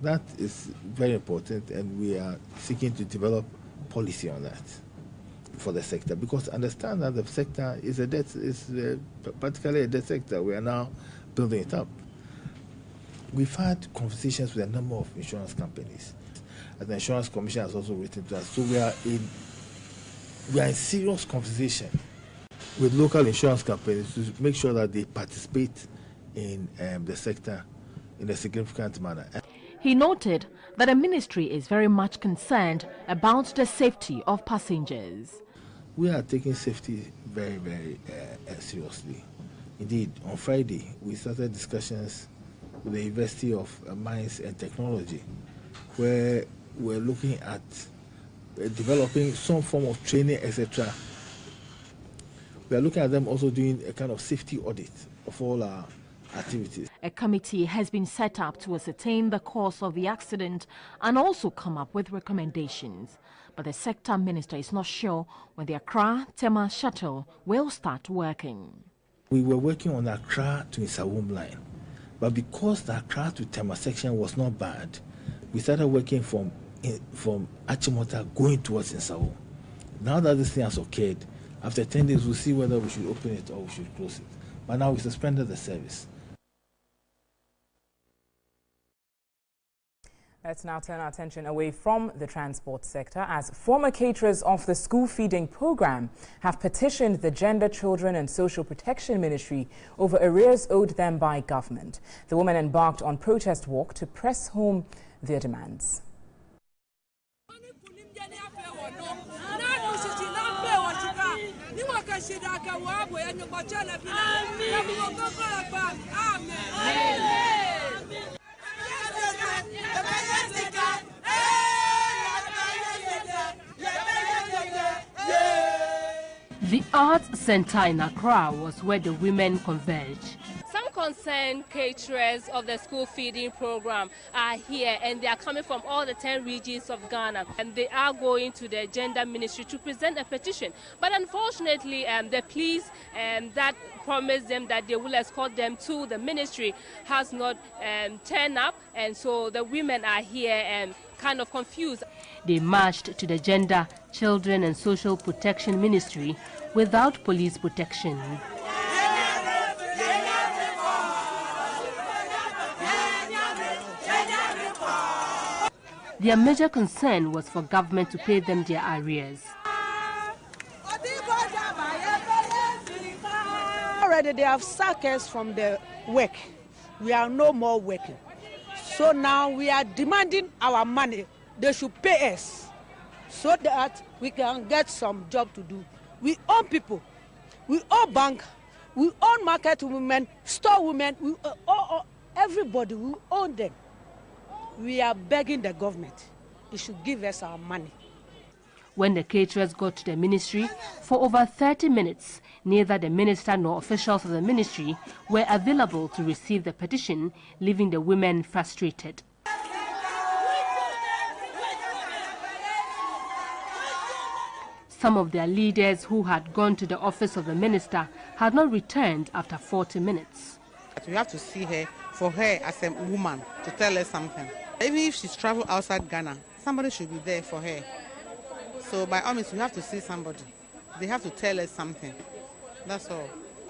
That is very important, and we are seeking to develop policy on that for the sector, because understand that the sector is particularly a debt sector. We are now building it up. We've had conversations with a number of insurance companies, and the Insurance Commission has also written to us. So we are in serious conversation with local insurance companies to make sure that they participate in the sector in a significant manner. He noted that the ministry is very much concerned about the safety of passengers. We are taking safety very, very seriously. Indeed, on Friday, we started discussions with the University of Mines and Technology, where we're looking at developing some form of training, etc. We are looking at them also doing a kind of safety audit of all our activities. A committee has been set up to ascertain the cause of the accident and also come up with recommendations. But the sector minister is not sure when the Accra-Tema shuttle will start working. We were working on the Accra to Nsawam line, but because the Accra to Tema section was not bad, we started working from Achimota going towards Nsawam. Now that this thing has occurred, after 10 days we'll see whether we should open it or we should close it. But now we suspended the service. Let's now turn our attention away from the transport sector, as former caterers of the school feeding program have petitioned the Gender, Children and Social Protection Ministry over arrears owed them by government. The women embarked on protest walk to press home their demands. The Arts Center in Accra was where the women converged. Some concerned caterers of the school feeding program are here, and they are coming from all the 10 regions of Ghana, and they are going to the Gender Ministry to present a petition. But unfortunately, the police that promised them that they will escort them to the ministry has not turned up, and so the women are here and kind of confused. They marched to the Gender, Children and Social Protection Ministry without police protection. Their major concern was for government to pay them their arrears. Already they have sacked us from the work. We are no more working. So now we are demanding our money. They should pay us so that we can get some job to do. We own people. We own bank. We own market women, store women. We own everybody. We own them. We are begging the government. It should give us our money. When the caterers got to the ministry, for over 30 minutes, neither the minister nor officials of the ministry were available to receive the petition, leaving the women frustrated. Some of their leaders who had gone to the office of the minister had not returned after 40 minutes. We have to see her, for her as a woman, to tell us something. Even if she's traveled outside Ghana, somebody should be there for her. So by all means, we have to see somebody. They have to tell us something. That's all.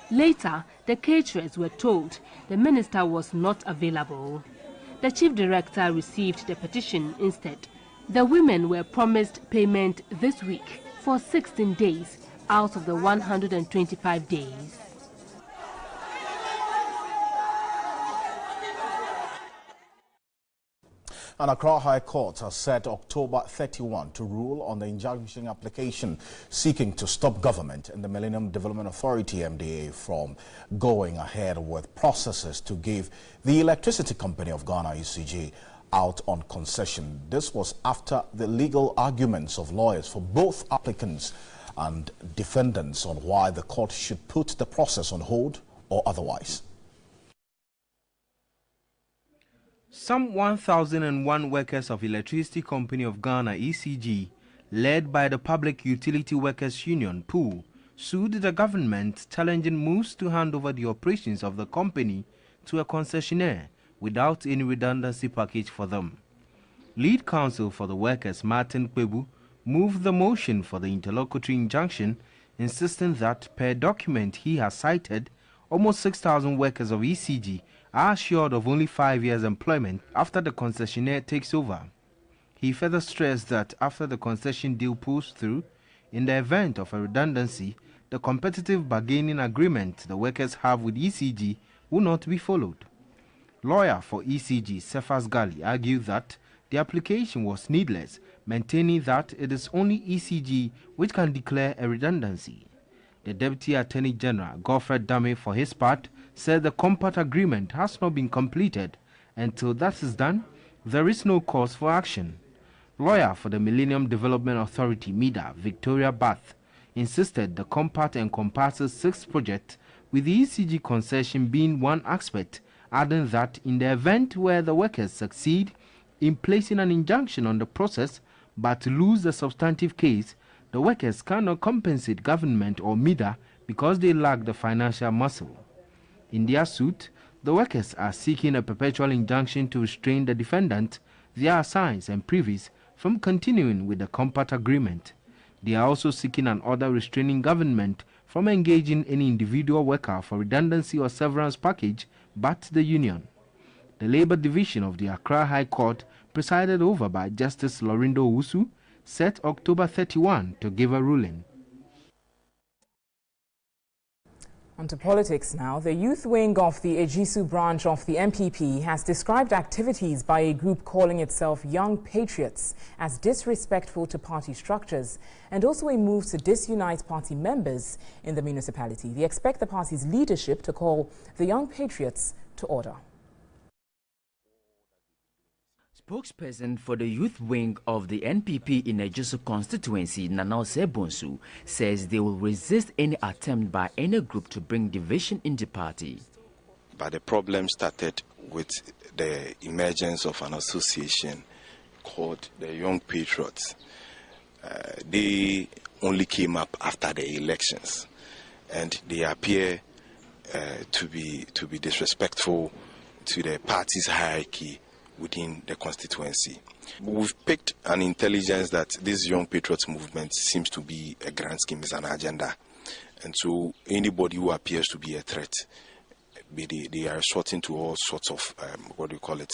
Later, the caterers were told the minister was not available. The chief director received the petition instead. The women were promised payment this week for 16 days out of the 125 days. An Accra High Court has set October 31 to rule on the injunction application seeking to stop government and the Millennium Development Authority (MDA) from going ahead with processes to give the Electricity Company of Ghana (ECG) out on concession. This was after the legal arguments of lawyers for both applicants and defendants on why the court should put the process on hold or otherwise. Some 1,001 workers of Electricity Company of Ghana (ECG), led by the Public Utility Workers Union (PUL), sued the government challenging moves to hand over the operations of the company to a concessionaire without any redundancy package for them. Lead counsel for the workers, Martin Kwebu, moved the motion for the interlocutory injunction, insisting that, per document he has cited, almost 6,000 workers of ECG are assured of only 5 years' employment after the concessionaire takes over. He further stressed that after the concession deal pulls through, in the event of a redundancy, the competitive bargaining agreement the workers have with ECG will not be followed. Lawyer for ECG, Cephas Gali, argued that the application was needless, maintaining that it is only ECG which can declare a redundancy. The Deputy Attorney General, Godfred Dame, for his part, said the compact agreement has not been completed. Until that is done, there is no cause for action. Lawyer for the Millennium Development Authority, MIDA, Victoria Bath, insisted the compact encompasses 6 projects, with the ECG concession being one aspect, adding that in the event where the workers succeed in placing an injunction on the process but lose the substantive case, the workers cannot compensate government or MIDA because they lack the financial muscle. In their suit, the workers are seeking a perpetual injunction to restrain the defendant, their assigns and privies from continuing with the compact agreement. They are also seeking an order restraining government from engaging any individual worker for redundancy or severance package but the union. The Labour Division of the Accra High Court, presided over by Justice Lorindo Owusu, set October 31 to give a ruling. On to politics now. The youth wing of the Ejisu branch of the NPP has described activities by a group calling itself Young Patriots as disrespectful to party structures and also a move to disunite party members in the municipality. They expect the party's leadership to call the Young Patriots to order. Spokesperson for the youth wing of the NPP in Ejisu constituency, Nanao Sebonsu, says they will resist any attempt by any group to bring division in the party. But the problem started with the emergence of an association called the Young Patriots. They only came up after the elections, and they appear to be disrespectful to the party's hierarchy within the constituency. We've picked an intelligence that this Young Patriots movement seems to be a grand scheme, is an agenda. And so anybody who appears to be a threat, they are resorting to all sorts of,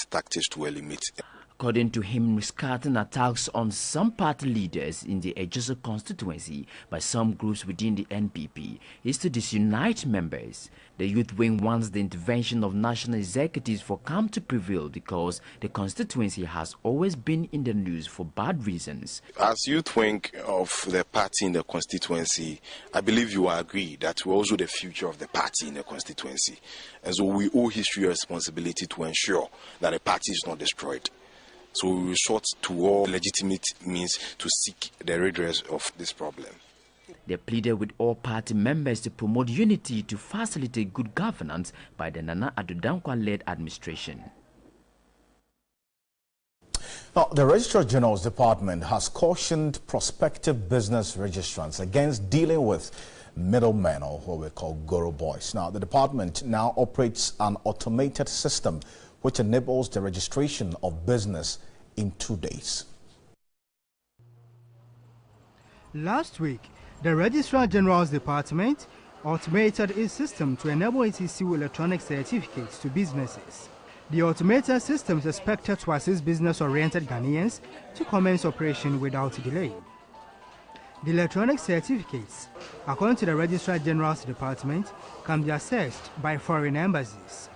tactics to eliminate. According to him, restarting attacks on some party leaders in the Ejisu constituency by some groups within the NPP is to disunite members. The youth wing wants the intervention of national executives for calm to prevail because the constituency has always been in the news for bad reasons. As youth wing of the party in the constituency, I believe you agree that we're also the future of the party in the constituency. And so we owe history a responsibility to ensure that the party is not destroyed. So we resort to all legitimate means to seek the redress of this problem. They pleaded with all party members to promote unity to facilitate good governance by the Nana Addo Dankwa-led administration. Now, the Registrar General's Department has cautioned prospective business registrants against dealing with middlemen, or what we call Goro boys. Now, the department now operates an automated system which enables the registration of business in 2 days. Last week, the Registrar General's Department automated its system to enable it to issue electronic certificates to businesses. The automated system is expected to assist business-oriented Ghanaians to commence operation without delay. The electronic certificates, according to the Registrar General's Department, can be accessed by foreign embassies.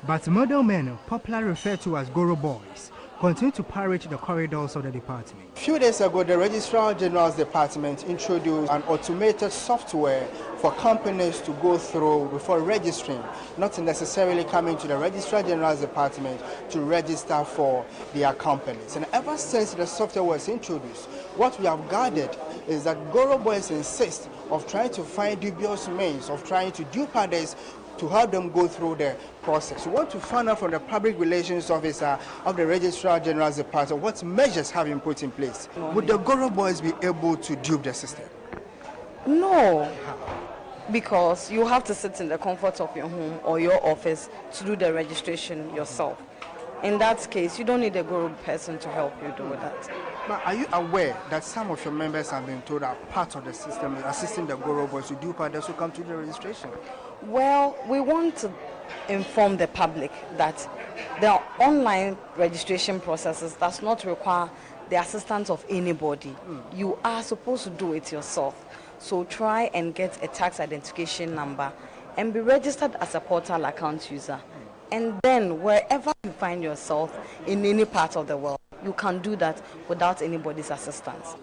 But middlemen, popularly referred to as Goro boys, continue to parade the corridors of the department. A few days ago, the Registrar General's Department introduced an automated software for companies to go through before registering, not necessarily coming to the Registrar General's Department to register for their companies. And ever since the software was introduced, what we have gathered is that Goro boys insist of trying to find dubious means of trying to dupe others to help them go through the process. We want to find out from the Public Relations Officer of the Registrar General's Department what measures have been put in place. Would the Goro boys be able to dupe the system? No. because you have to sit in the comfort of your home or your office to do the registration yourself. In that case, you don't need a guru person to help you do that. But are you aware that some of your members have been told that part of the system is assisting the guru boys to do part who come to the registration? Well, we want to inform the public that the online registration processes does not require the assistance of anybody. You are supposed to do it yourself. So try and get a tax identification number and be registered as a portal account user. And then wherever you find yourself in any part of the world, you can do that without anybody's assistance.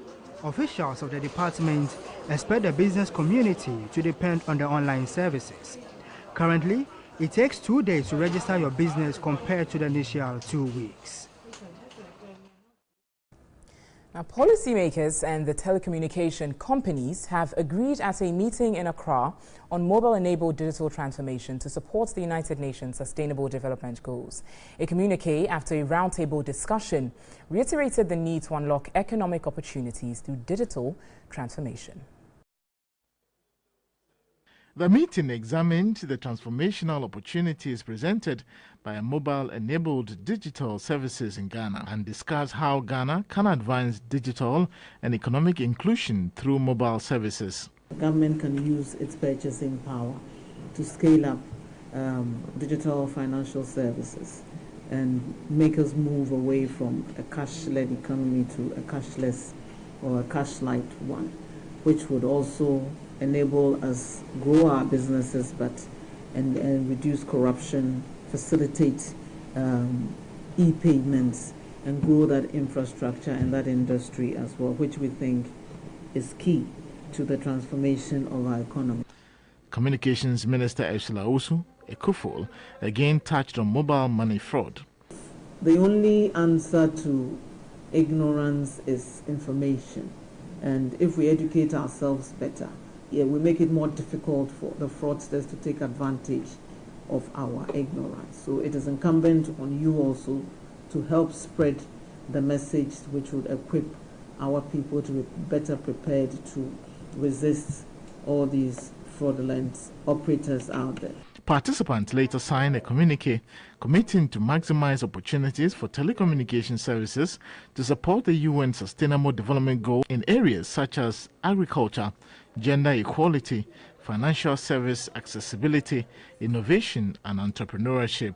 Officials of the department expect the business community to depend on the online services. Currently, it takes 2 days to register your business compared to the initial 2 weeks. Now, policymakers and the telecommunication companies have agreed at a meeting in Accra on mobile-enabled digital transformation to support the United Nations Sustainable Development Goals. A communique after a roundtable discussion reiterated the need to unlock economic opportunities through digital transformation. The meeting examined the transformational opportunities presented by mobile-enabled digital services in Ghana and discussed how Ghana can advance digital and economic inclusion through mobile services. The government can use its purchasing power to scale up digital financial services and make us move away from a cash-led economy to a cashless or a cash-light one, which would also enable us grow our businesses and reduce corruption, facilitate e-payments, and grow that infrastructure and that industry as well, which we think is key to the transformation of our economy. Communications Minister Ursula Osu Ekuful again touched on mobile money fraud. The only answer to ignorance is information, and if we educate ourselves better, we make it more difficult for the fraudsters to take advantage of our ignorance. So it is incumbent on you also to help spread the message which would equip our people to be better prepared to resist all these fraudulent operators out there. Participants later signed a communique committing to maximize opportunities for telecommunication services to support the UN Sustainable Development Goal in areas such as agriculture, gender equality, financial service accessibility, innovation, and entrepreneurship.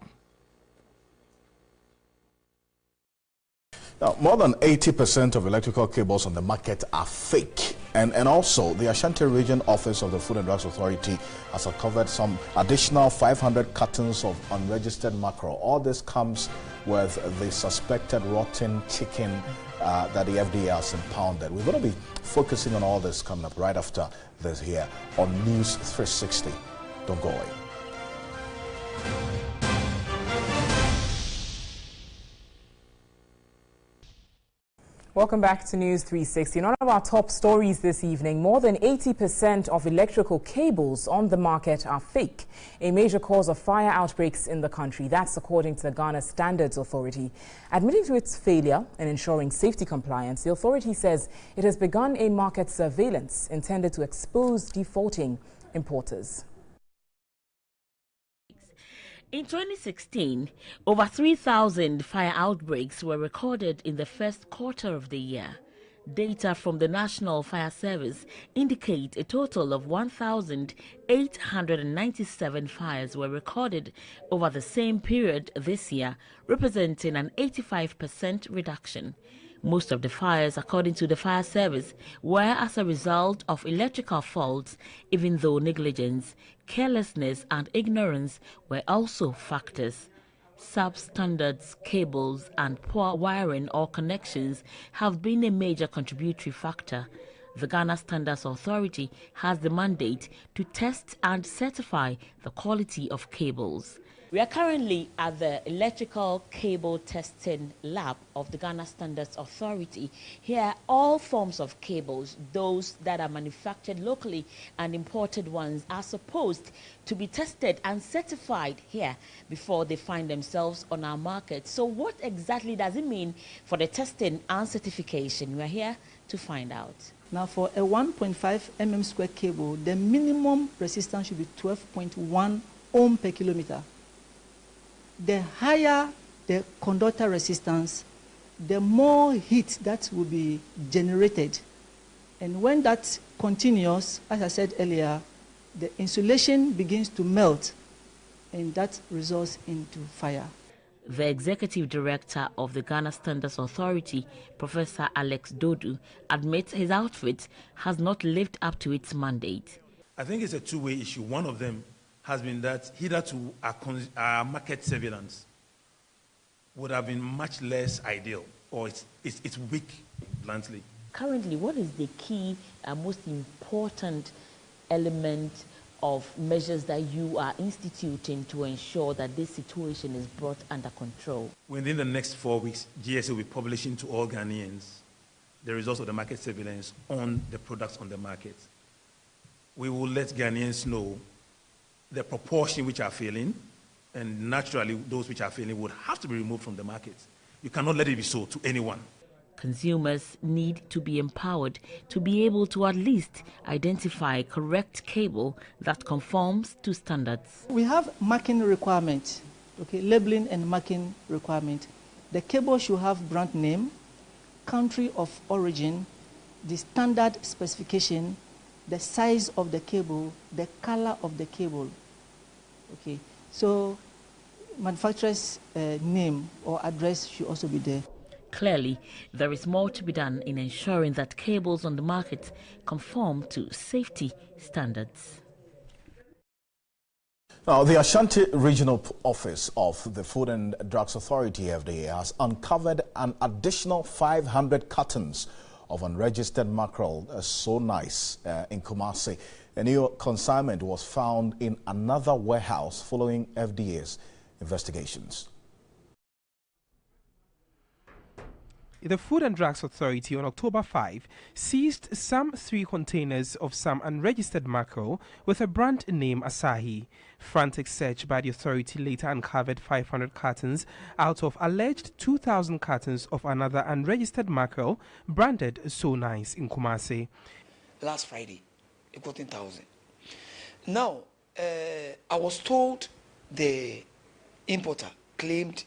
Now, more than 80% of electrical cables on the market are fake. And also, the Ashanti Region Office of the Food and Drugs Authority has uncovered some additional 500 cartons of unregistered mackerel. All this comes with the suspected rotten chicken that the FDA has impounded. We're going to be focusing on all this coming up right after this here on News 360. Don't go away. Welcome back to News 360. One of our top stories this evening, more than 80% of electrical cables on the market are fake, a major cause of fire outbreaks in the country. That's according to the Ghana Standards Authority. Admitting to its failure in ensuring safety compliance, the authority says it has begun a market surveillance intended to expose defaulting importers. In 2016, over 3,000 fire outbreaks were recorded in the first quarter of the year. Data from the National Fire Service indicate a total of 1,897 fires were recorded over the same period this year, representing an 85% reduction. Most of the fires, according to the fire service, were as a result of electrical faults, even though negligence, carelessness and ignorance were also factors. Substandard cables and poor wiring or connections have been a major contributory factor. The Ghana Standards Authority has the mandate to test and certify the quality of cables. We are currently at the electrical cable testing lab of the Ghana Standards Authority. Here, all forms of cables, those that are manufactured locally and imported ones, are supposed to be tested and certified here before they find themselves on our market. So what exactly does it mean for the testing and certification? We are here to find out. Now for a 1.5 mm square cable, the minimum resistance should be 12.1 ohm per kilometer. The higher the conductor resistance, the more heat that will be generated. And when that continues, as I said earlier, the insulation begins to melt, and that results into fire. The executive director of the Ghana Standards Authority, Professor Alex Dodu, admits his outfit has not lived up to its mandate. I think it's a two-way issue. One of them has been that hitherto our market surveillance would have been much less ideal, or it's weak, bluntly. Currently, what is the key and most important element of measures that you are instituting to ensure that this situation is brought under control? Within the next 4 weeks, GSA will be publishing to all Ghanaians the results of the market surveillance on the products on the market. We will let Ghanaians know the proportion which are failing, and naturally those which are failing would have to be removed from the market. You cannot let it be sold to anyone. Consumers need to be empowered to be able to at least identify correct cable that conforms to standards. We have marking requirements, okay, labeling and marking requirement. The cable should have brand name, country of origin, the standard specification, the size of the cable, the color of the cable. Okay, so manufacturer's name or address should also be there. Clearly, there is more to be done in ensuring that cables on the market conform to safety standards. Now, the Ashanti Regional Office of the Food and Drugs Authority, FDA, has uncovered an additional 500 cartons of unregistered mackerel, so nice, in Kumasi. A new consignment was found in another warehouse following FDA's investigations. The Food and Drugs Authority on October 5 seized some 3 containers of some unregistered mackerel with a brand name Asahi. Frantic search by the authority later uncovered 500 cartons out of alleged 2,000 cartons of another unregistered mackerel branded So Nice in Kumasi. Last Friday, 14,000. Now, I was told the importer claimed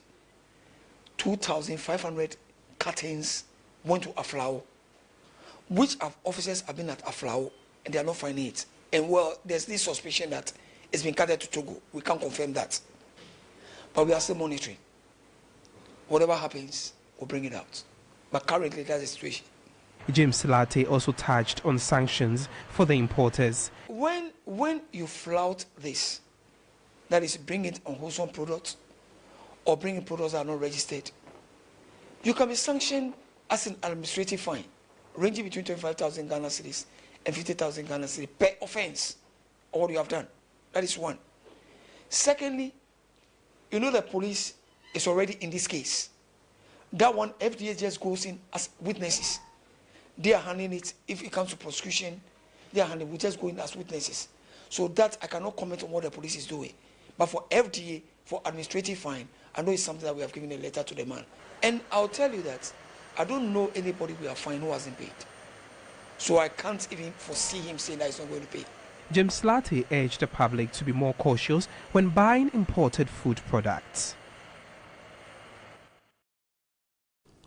2,500 cartons went to Aflao, which officers have been at Aflao and they are not finding it. And well, there's this suspicion that it's been carried to Togo. We can't confirm that. But we are still monitoring. Whatever happens, we'll bring it out. But currently, that's the situation. James Latte also touched on sanctions for the importers. When you flout this, that is bring it unwholesome products or bringing products that are not registered, you can be sanctioned as an administrative fine, ranging between 25,000 Ghana cedis and 50,000 Ghana cedis per offense, or what you have done. That is one. Secondly, you know the police is already in this case. That one, FDA just goes in as witnesses. They are handling it. If it comes to prosecution, they are handling. We just go in as witnesses. So that I cannot comment on what the police is doing. But for FDA, for administrative fine, I know it's something that we have given a letter to the man. And I'll tell you that I don't know anybody we have fined who hasn't paid. So I can't even foresee him saying that he's not going to pay. James Latte urged the public to be more cautious when buying imported food products.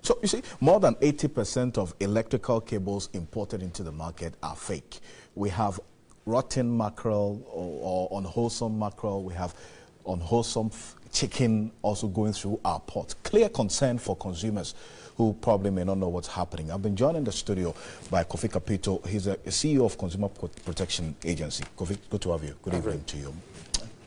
So, you see, more than 80% of electrical cables imported into the market are fake. We have rotten mackerel or unwholesome mackerel. We have unwholesome chicken also going through our ports. Clear concern for consumers who probably may not know what's happening. I've been joined in the studio by Kofi Kapito. He's a CEO of Consumer Protection Agency. Kofi, good to have you. Good evening to you.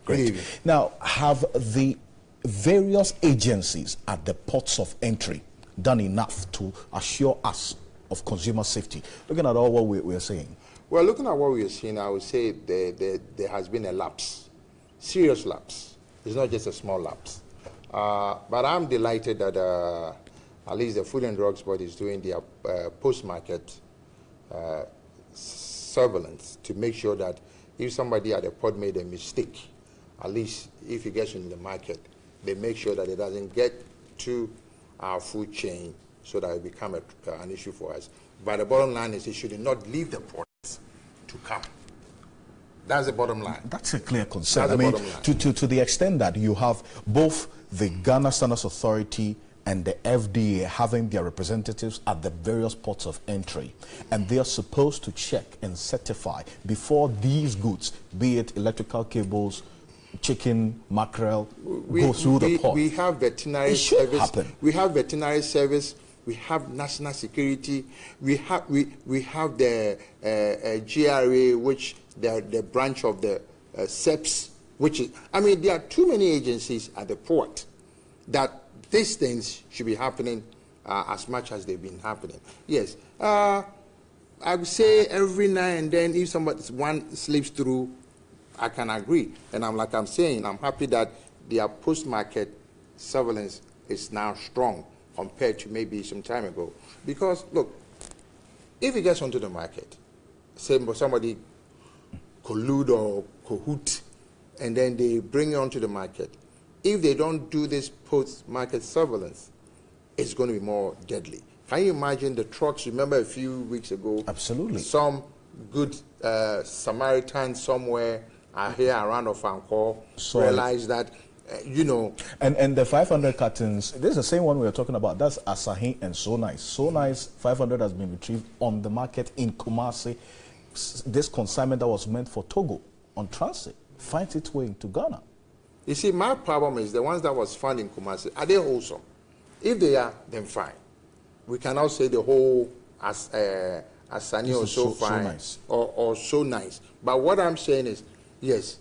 Great. Good evening. Now, have the various agencies at the ports of entry done enough to assure us of consumer safety? Looking at all what we're saying. Well, looking at what we're seeing, I would say there has been a lapse, serious lapse. It's not just a small lapse. But I'm delighted that at least the Food and Drugs Board is doing their post-market surveillance to make sure that if somebody at the port made a mistake, at least if it gets into the market, they make sure that it doesn't get to our food chain so that it become an issue for us. But the bottom line is it should not leave the products to come. That's the bottom line. That's a clear concern. That's I mean, to the extent that you have both the Ghana Standards Authority and the FDA having their representatives at the various ports of entry, and they are supposed to check and certify before these goods, be it electrical cables, chicken, mackerel, go through the port. We have veterinary service. We have veterinary service. We have national security. We have the GRA, which the branch of the SEPS, which is, I mean, there are too many agencies at the port that these things should be happening as much as they've been happening. Yes, I would say every now and then, if one slips through, I can agree. And I'm saying, I'm happy that their post-market surveillance is now strong compared to maybe some time ago. Because, look, if it gets onto the market, say somebody collude or cahoot, and then they bring it onto the market, if they don't do this post-market surveillance, it's going to be more deadly. Can you imagine the trucks? Remember a few weeks ago? Absolutely. Some good Samaritans somewhere are here around Ofankor, realize that, you know. And the 500 cartons, this is the same one we were talking about. That's Asahi and So Nice. So Nice 500 has been retrieved on the market in Kumasi. This consignment that was meant for Togo on transit finds its way into Ghana. You see, my problem is the ones that was found in Kumasi, are they wholesome? If they are, then fine. We cannot say the whole Asani or so fine nice. or so nice. But what I'm saying is, yes,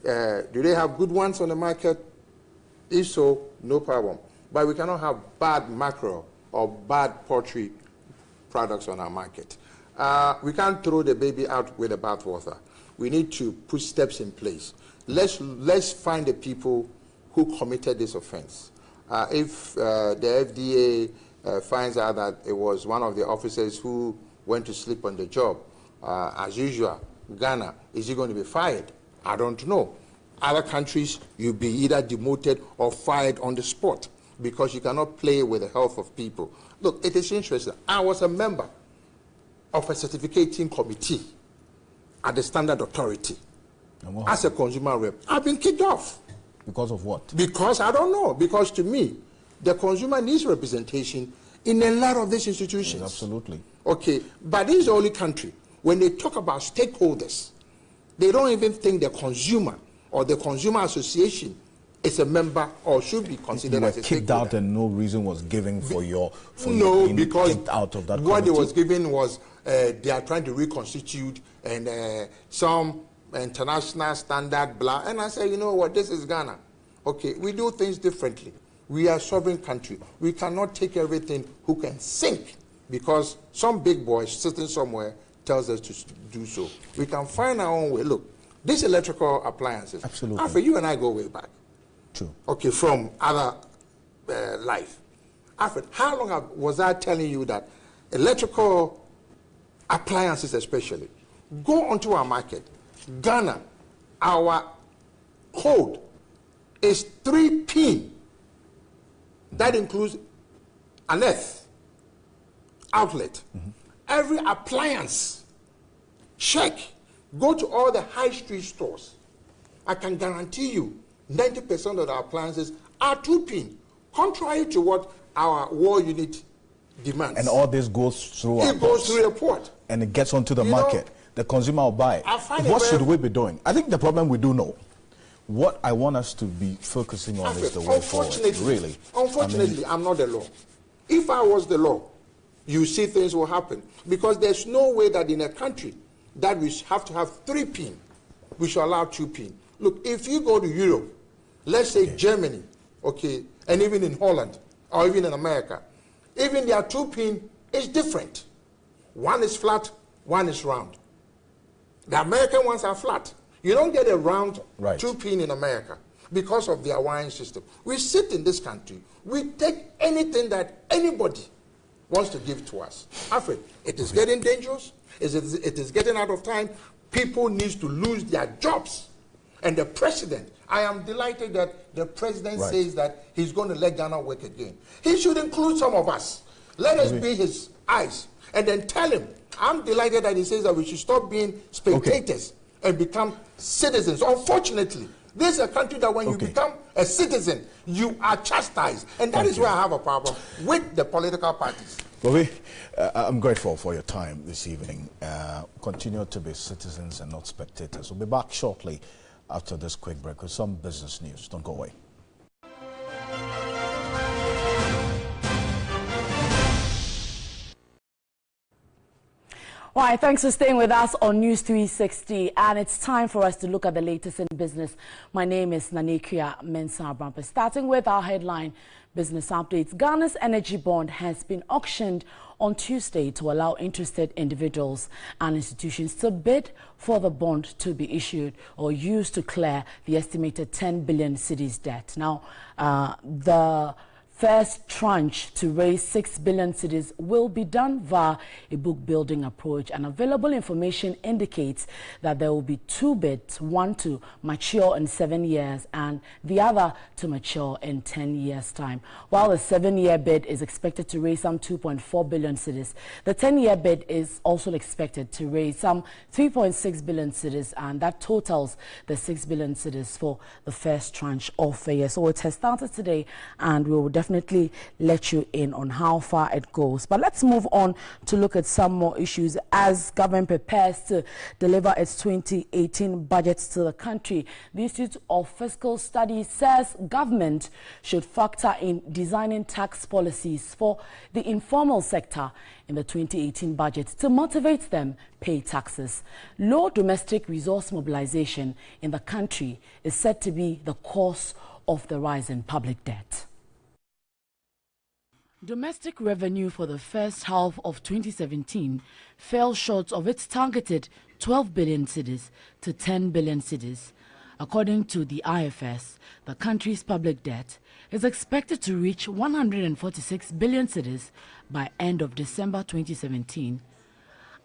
do they have good ones on the market? If so, no problem. But we cannot have bad mackerel or bad poultry products on our market. We can't throw the baby out with the bathwater. We need to put steps in place. Let's find the people who committed this offense. If the FDA finds out that it was one of the officers who went to sleep on the job, as usual, Ghana, is he going to be fired? I don't know. Other countries, you'll be either demoted or fired on the spot because you cannot play with the health of people. Look, it is interesting. I was a member of a certificating committee at the Standard Authority. As a consumer rep, I've been kicked off. Because of what? Because I don't know. Because to me, the consumer needs representation in a lot of these institutions. Yes, absolutely. Okay, but this is the only country, when they talk about stakeholders, they don't even think the consumer or the consumer association is a member or should be considered as a kicked out and no reason was given for your because kicked out of that what committee. they was given was they are trying to reconstitute and some international standard blah, and I say, you know what, this is Ghana. Okay, we do things differently. We are a sovereign country. We cannot take everything who can sink because some big boy sitting somewhere tells us to do so. We can find our own way. Look, these electrical appliances. Absolutely. After you and I go way back. True. Okay, from other life. Alfred, how long was I telling you that electrical appliances especially go onto our market? Ghana, our code is 3 pin. That includes an earth outlet. Every appliance, check, go to all the high street stores. I can guarantee you 90% of the appliances are 2 pin, contrary to what our war unit demands. And all this goes through it goes through a port. And it gets onto the market. The consumer will buy it. What should we be doing? I think the problem we do know. What I want us to be focusing on is the way forward, really. Unfortunately, I'm not the law. If I was the law, you see things will happen. Because there's no way that in a country that we have to have 3 pin, we should allow 2 pin. Look, if you go to Europe, let's say Germany, okay, and even in Holland, or even in America, even their 2 pin is different. One is flat, one is round. The American ones are flat. You don't get a round 2 pin in America because of their wiring system. We sit in this country, we take anything that anybody wants to give to us. Alfred, it is getting dangerous, it is getting out of time. People need to lose their jobs. And the president, I am delighted that the president says that he's going to let Ghana work again. He should include some of us. Let us be his eyes and then tell him. I'm delighted that he says that we should stop being spectators and become citizens. Unfortunately, this is a country that when you become a citizen, you are chastised. And that is where I have a problem with the political parties. Bobby, I'm grateful for your time this evening. Continue to be citizens and not spectators. We'll be back shortly after this quick break with some business news. Don't go away. All right, thanks for staying with us on News 360, and it's time for us to look at the latest in business. My name is Nanekia Mensah-Brampe. Starting with our headline business updates, Ghana's energy bond has been auctioned on Tuesday to allow interested individuals and institutions to bid for the bond to be issued or used to clear the estimated 10 billion cedis debt. Now, the first tranche to raise 6 billion cedis will be done via a book-building approach, and available information indicates that there will be 2 bids, one to mature in 7 years and the other to mature in 10 years' time. While the 7-year bid is expected to raise some 2.4 billion cedis, the 10-year bid is also expected to raise some 3.6 billion cedis, and that totals the 6 billion cedis for the first tranche of the year. So it has started today, and we will definitely let you in on how far it goes. But let's move on to look at some more issues as government prepares to deliver its 2018 budgets to the country. The Institute of Fiscal Studies says government should factor in designing tax policies for the informal sector in the 2018 budget to motivate them pay taxes. Low domestic resource mobilization in the country is said to be the cause of the rise in public debt. Domestic revenue for the first half of 2017 fell short of its targeted 12 billion cedis to 10 billion cedis. According to the IFS, the country's public debt is expected to reach 146 billion cedis by end of December 2017.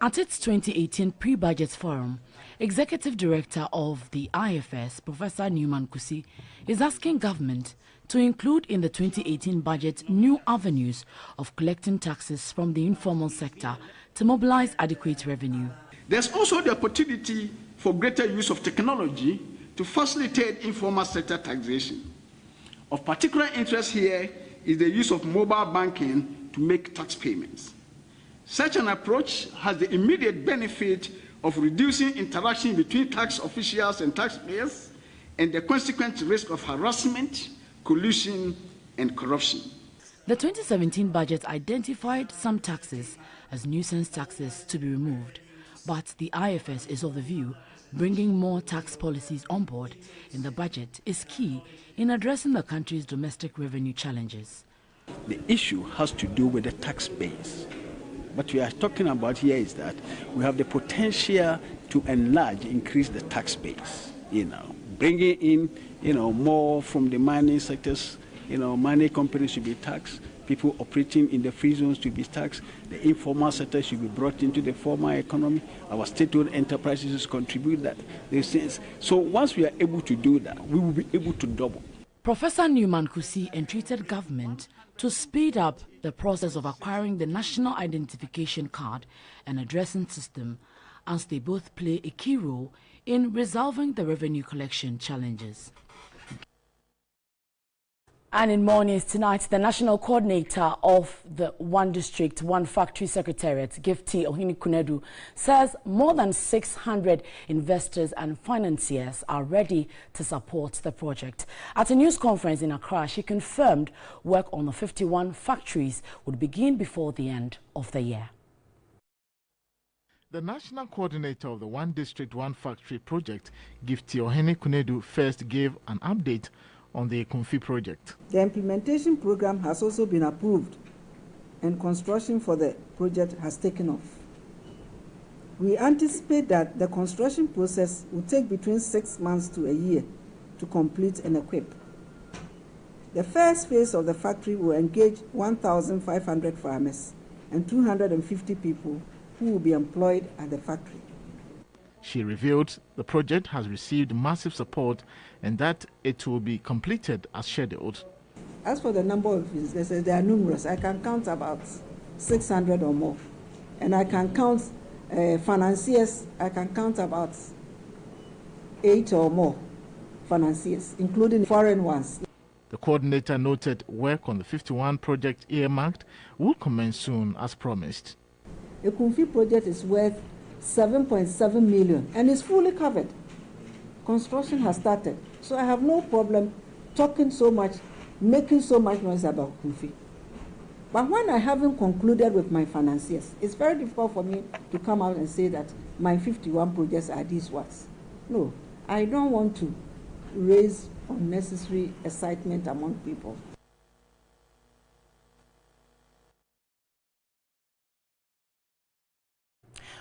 At its 2018 pre-budget forum, Executive Director of the IFS, Professor Newman Kusi, is asking government to include in the 2018 budget new avenues of collecting taxes from the informal sector to mobilize adequate revenue. There's also the opportunity for greater use of technology to facilitate informal sector taxation. Of particular interest here is the use of mobile banking to make tax payments. Such an approach has the immediate benefit of reducing interaction between tax officials and taxpayers and the consequent risk of harassment, collusion, and corruption. The 2017 budget identified some taxes as nuisance taxes to be removed, but the IFS is of the view bringing more tax policies on board in the budget is key in addressing the country's domestic revenue challenges. The issue has to do with the tax base. What we are talking about here is that we have the potential to increase the tax base, bringing in, more from the mining sectors, mining companies should be taxed, people operating in the free zones should be taxed, the informal sector should be brought into the formal economy, our state-owned enterprises contribute that. So once we are able to do that, we will be able to double. Professor Newman Kusi entreated government to speed up the process of acquiring the National Identification Card and addressing system, as they both play a key role in resolving the revenue collection challenges. And in more news tonight, the national coordinator of the One District, One Factory Secretariat, Gifty Ohini Kunedu, says more than 600 investors and financiers are ready to support the project. At a news conference in Accra, she confirmed work on the 51 factories would begin before the end of the year. The national coordinator of the One District, One Factory project, Gifty Ohini Kunedu, first gave an update on the Ekumfi project. The implementation program has also been approved and construction for the project has taken off. We anticipate that the construction process will take between 6 months to a year to complete and equip. The first phase of the factory will engage 1,500 farmers and 250 people who will be employed at the factory. She revealed the project has received massive support and that it will be completed as scheduled. As for the number of visitors, they are numerous. I can count about 600 or more. And I can count financiers, I can count about 8 or more financiers, including foreign ones. The coordinator noted work on the 51 project earmarked will commence soon as promised. The Kumfi project is worth 7.7 million and is fully covered. Construction has started, so I have no problem talking so much, making so much noise about Kumfi. But when I haven't concluded with my financiers, it's very difficult for me to come out and say that my 51 projects are these ones. No, I don't want to raise unnecessary excitement among people.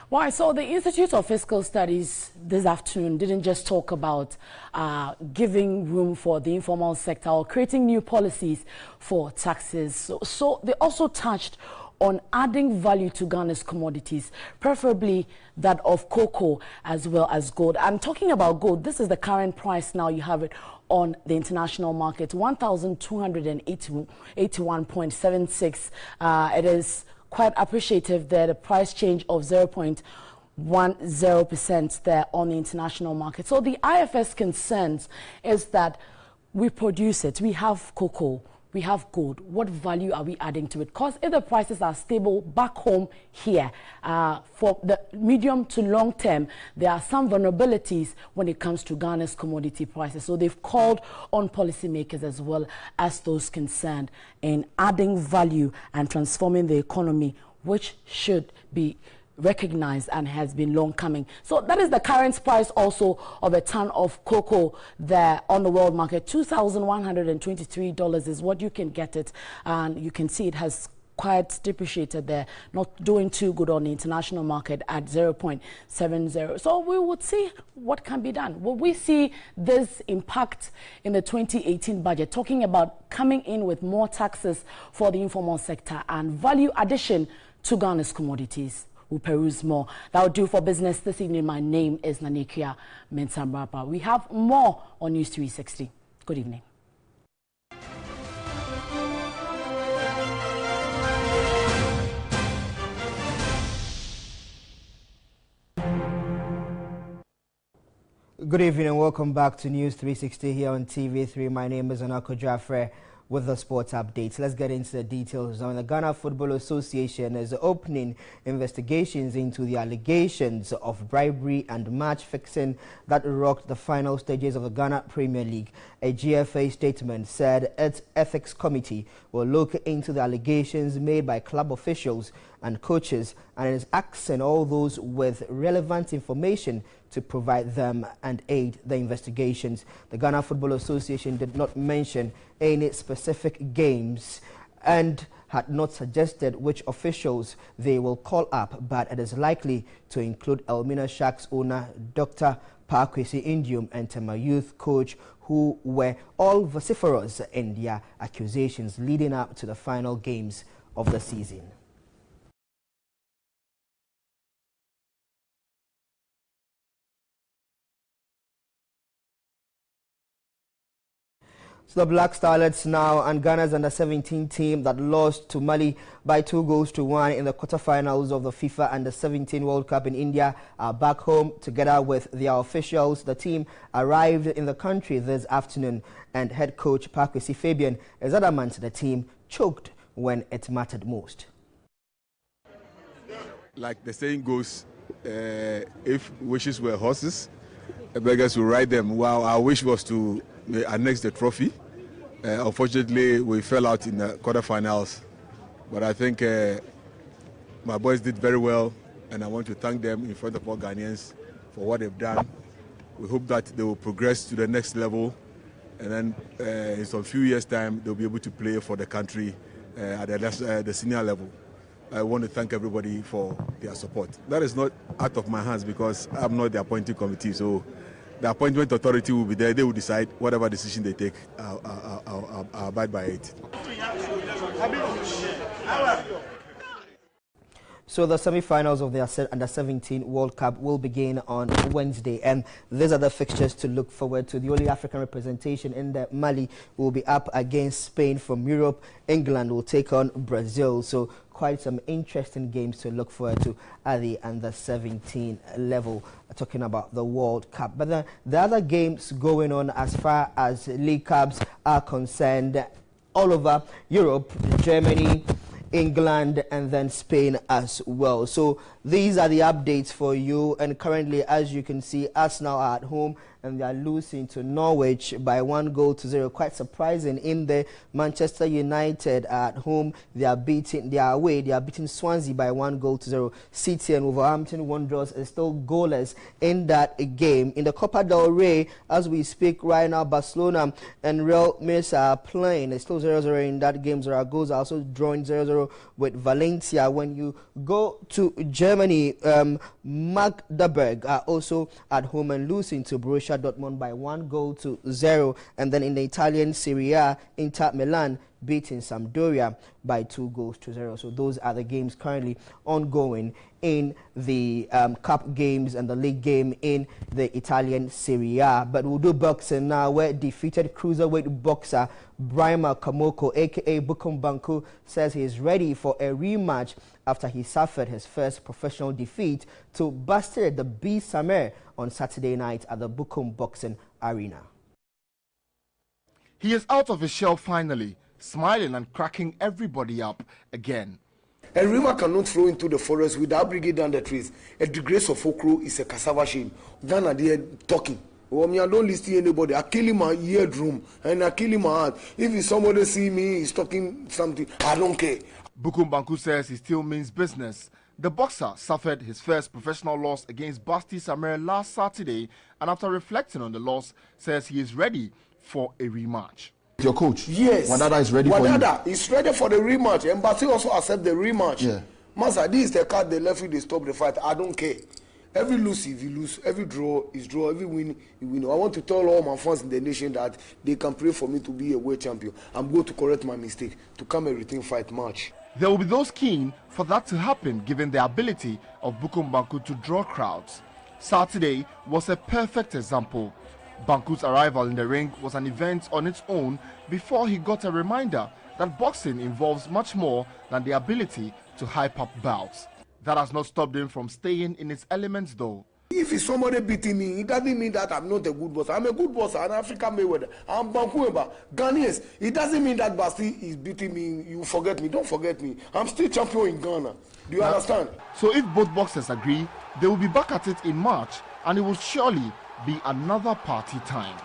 Well, so the Institute of Fiscal Studies this afternoon didn't just talk about giving room for the informal sector or creating new policies for taxes. So they also touched on adding value to Ghana's commodities, preferably that of cocoa as well as gold. And talking about gold, this is the current price now. You have it on the international market, 1,281.76. It is quite appreciative there, the price change of 0.10% there on the international market. So the IFS concerns is that we produce it, we have cocoa, we have gold. What value are we adding to it? Because if the prices are stable back home here, for the medium to long term, there are some vulnerabilities when it comes to Ghana's commodity prices. So they've called on policymakers as well as those concerned in adding value and transforming the economy, which should be recognized and has been long coming. So that is the current price also of a ton of cocoa there on the world market. $2,123 is what you can get it, and you can see it has quite depreciated there, not doing too good on the international market at 0.70. So we would see what can be done. Will we see this impact in the 2018 budget, talking about coming in with more taxes for the informal sector and value addition to Ghana's commodities? We'll peruse more. That will do for business this evening. My name is Nanekia Mensamrapa. We have more on News 360. Good evening. Good evening and welcome back to News 360 here on TV3. My name is Anako Jafre with the sports updates. Let's get into the details. Now, the Ghana Football Association is opening investigations into the allegations of bribery and match fixing that rocked the final stages of the Ghana Premier League. A GFA statement said its ethics committee will look into the allegations made by club officials and coaches and is asking all those with relevant information to provide them and aid the investigations. The Ghana Football Association did not mention any specific games and had not suggested which officials they will call up, but it is likely to include Elmina Sharks owner Dr. Pakwesi Indium and Tema Youth coach, who were all vociferous in their accusations leading up to the final games of the season. So the Black Starlets now and Ghana's under-17 team that lost to Mali by 2-1 in the quarterfinals of the FIFA Under-17 World Cup in India are back home together with their officials. The team arrived in the country this afternoon, and head coach Pakwesi Fabian is adamant the team choked when it mattered most. Like the saying goes, if wishes were horses, the beggars will ride them. Well, our wish was to annex the trophy. Unfortunately, we fell out in the quarterfinals, but I think my boys did very well, and I want to thank them in front of all Ghanaians for what they've done. We hope that they will progress to the next level, and then in some few years' time, they'll be able to play for the country at the senior level. I want to thank everybody for their support. That is not out of my hands because I'm not the appointing committee, so the appointment authority will be there. They will decide whatever decision they take. I'll abide by it. So the semi-finals of the Under-17 World Cup will begin on Wednesday, and these are the fixtures to look forward to. The only African representation in the Mali will be up against Spain from Europe. England will take on Brazil. So quite some interesting games to look forward to at the Under-17 level, talking about the World Cup. But the other games going on as far as League Cups are concerned all over Europe, Germany, England, and then Spain as well. So these are the updates for you, and currently, as you can see, Arsenal are at home and they are losing to Norwich by 1-0. Quite surprising in there. Manchester United at home, they are beating Swansea by 1-0. City and Wolverhampton Wanderers is still goalless in that game. In the Copa del Rey, as we speak right now, Barcelona and Real Madrid are playing. It's still 0-0 in that game. Zaragoza also drawing 0-0 with Valencia. When you go to Germany, Magdeburg are also at home and losing to Borussia Dortmund by 1-0. And then in the Italian Serie A, Inter Milan beating Sampdoria by 2-0. So those are the games currently ongoing in the cup games and the league game in the Italian Serie A. But we'll do boxing now, where defeated cruiserweight boxer Brahima Kamoko, aka Bukum Banku, says he is ready for a rematch after he suffered his first professional defeat to Bastille the B Samer on Saturday night at the Bukum Boxing Arena. He is out of his shell finally, smiling and cracking everybody up again. A river cannot flow into the forest without bringing down the trees. A disgrace of Okro is a cassava shame. Ghana, they are talking. Well, I don't listen to anybody. I kill him my eardrum and I kill him my heart. If somebody see me, he's talking something, I don't care. Bukum Banku says he still means business. The boxer suffered his first professional loss against Bastille Samer last Saturday, and after reflecting on the loss, says he is ready for a rematch. Your coach? Yes. Wadada is ready for you? Wadada is ready for the rematch, and Bastille also accept the rematch. Yeah. Master, this is the card they left with, they stop the fight. I don't care. Every lose, if you lose, every draw is draw, every win, you win. I want to tell all my fans in the nation that they can pray for me to be a world champion. I'm going to correct my mistake, to come a return fight match. There will be those keen for that to happen, given the ability of Bukum Banku to draw crowds. Saturday was a perfect example. Banku's arrival in the ring was an event on its own before he got a reminder that boxing involves much more than the ability to hype up bouts. That has not stopped him from staying in his elements though. If it's somebody beating me, it doesn't mean that I'm not a good boxer. I'm a good boxer, an African Mayweather. I'm Bankuemba, Ghanaians. It doesn't mean that Bastille is beating me, you forget me. Don't forget me. I'm still champion in Ghana. Do you understand? So if both boxers agree, they will be back at it in March, and it will surely be another party time.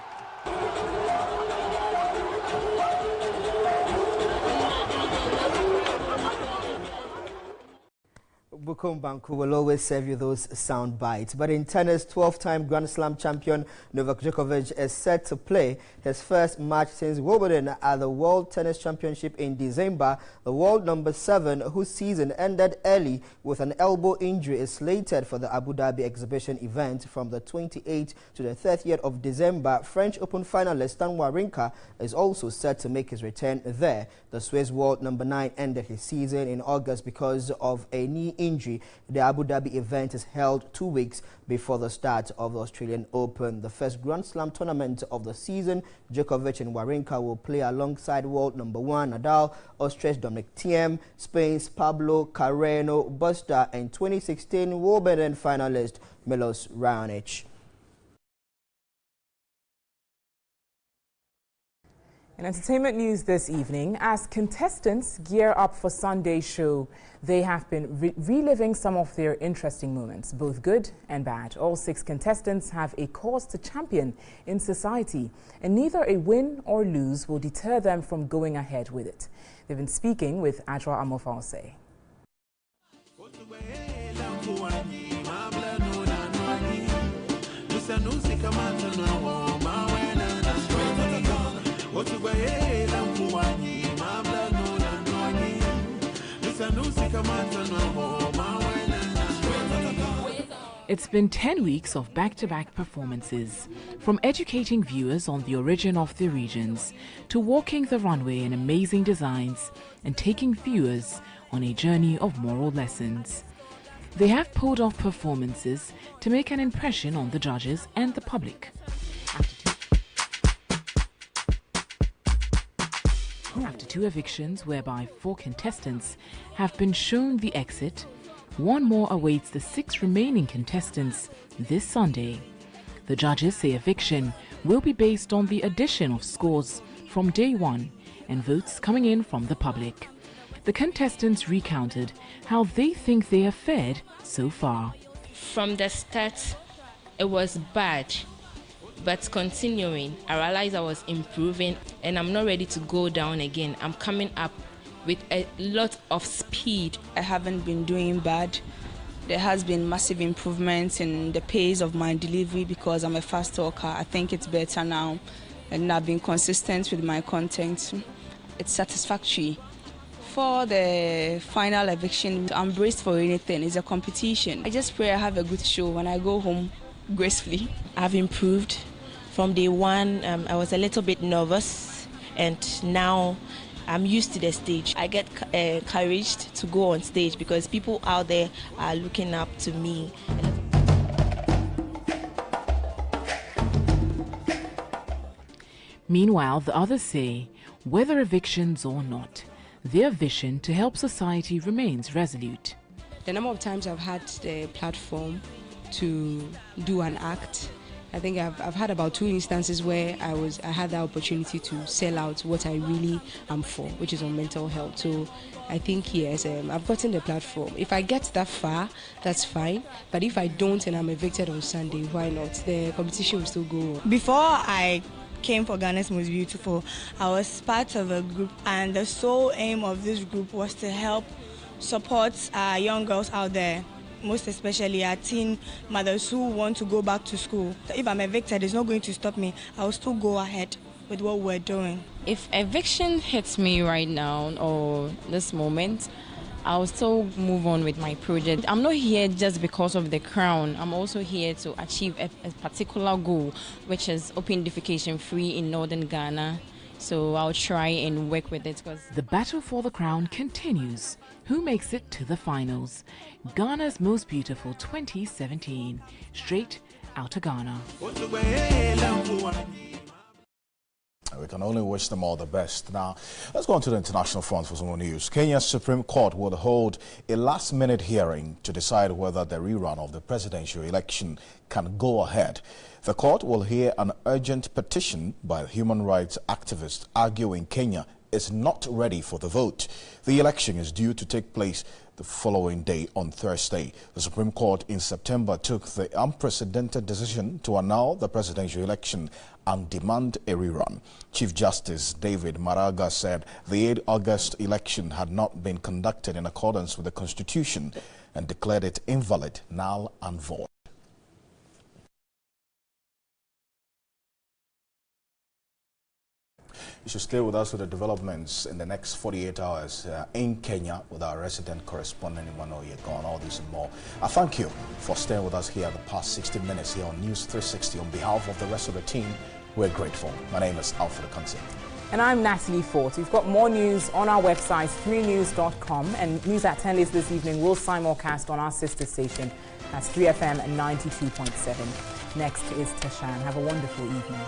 Bukum Banku will always serve you those sound bites. But in tennis, 12-time Grand Slam champion Novak Djokovic is set to play his first match since Wimbledon at the World Tennis Championship in December. The world number 7, whose season ended early with an elbow injury, is slated for the Abu Dhabi exhibition event from the 28th to the 30th of December. French Open finalist Stan Wawrinka is also set to make his return there. The Swiss world number 9 ended his season in August because of a knee injury. The Abu Dhabi event is held 2 weeks before the start of the Australian Open. The first Grand Slam tournament of the season, Djokovic and Wawrinka will play alongside world number 1 Nadal, Austria's Dominic Thiem, Spain's Pablo Carreno Busta, and 2016 Wimbledon finalist Milos Raonic. In entertainment news this evening, as contestants gear up for Sunday's show, they have been reliving some of their interesting moments, both good and bad. All 6 contestants have a cause to champion in society, and neither a win or lose will deter them from going ahead with it. They've been speaking with Adra Amofalse. It's been 10 weeks of back-to-back performances, from educating viewers on the origin of the regions to walking the runway in amazing designs and taking viewers on a journey of moral lessons. They have pulled off performances to make an impression on the judges and the public. After 2 evictions whereby 4 contestants have been shown the exit, 1 more awaits the 6 remaining contestants this Sunday. The judges say eviction will be based on the addition of scores from day 1 and votes coming in from the public. The contestants recounted how they think they have fared so far. From the start, it was bad, but continuing, I realized I was improving and I'm not ready to go down again. I'm coming up with a lot of speed. I haven't been doing bad. There has been massive improvements in the pace of my delivery because I'm a fast talker. I think it's better now, and I've been consistent with my content. It's satisfactory. For the final eviction, I'm braced for anything. It's a competition. I just pray I have a good show when I go home gracefully. I've improved. From day 1, I was a little bit nervous, and now I'm used to the stage. I get encouraged to go on stage because people out there are looking up to me. Meanwhile, the others say, whether evictions or not, their vision to help society remains resolute. The number of times I've had the platform to do an act, I think I've had about 2 instances where I had the opportunity to sell out what I really am for, which is on mental health. So I think yes, I've gotten the platform. If I get that far, that's fine. But if I don't and I'm evicted on Sunday, why not? The competition will still go on. Before I came for Ghana's Most Beautiful, I was part of a group, and the sole aim of this group was to help support young girls out there, most especially our teen mothers who want to go back to school. If I'm evicted, it's not going to stop me. I'll still go ahead with what we're doing. If eviction hits me right now or this moment, I'll still move on with my project. I'm not here just because of the crown. I'm also here to achieve a particular goal, which is open defecation free in northern Ghana. So I'll try and work with it. The battle for the crown continues. Who makes it to the finals? Ghana's Most Beautiful 2017. Straight out of Ghana. We can only wish them all the best. Now, let's go on to the international front for some more news. Kenya's Supreme Court will hold a last-minute hearing to decide whether the rerun of the presidential election can go ahead. The court will hear an urgent petition by human rights activists arguing Kenya is not ready for the vote. The election is due to take place the following day on Thursday. The Supreme Court in September took the unprecedented decision to annul the presidential election and demand a rerun. Chief Justice David Maraga said the 8 August election had not been conducted in accordance with the Constitution and declared it invalid, null and void. You should stay with us with the developments in the next 48 hours in Kenya with our resident correspondent Emmanuel Yegon. All this and more. I thank you for staying with us here the past 60 minutes here on News 360. On behalf of the rest of the team, we're grateful. My name is Alfred Akansi. And I'm Natalie Fort. We've got more news on our website, 3news.com, and news at 10 later this evening will simulcast on our sister station. That's 3FM 92.7. Next is Tashan. Have a wonderful evening.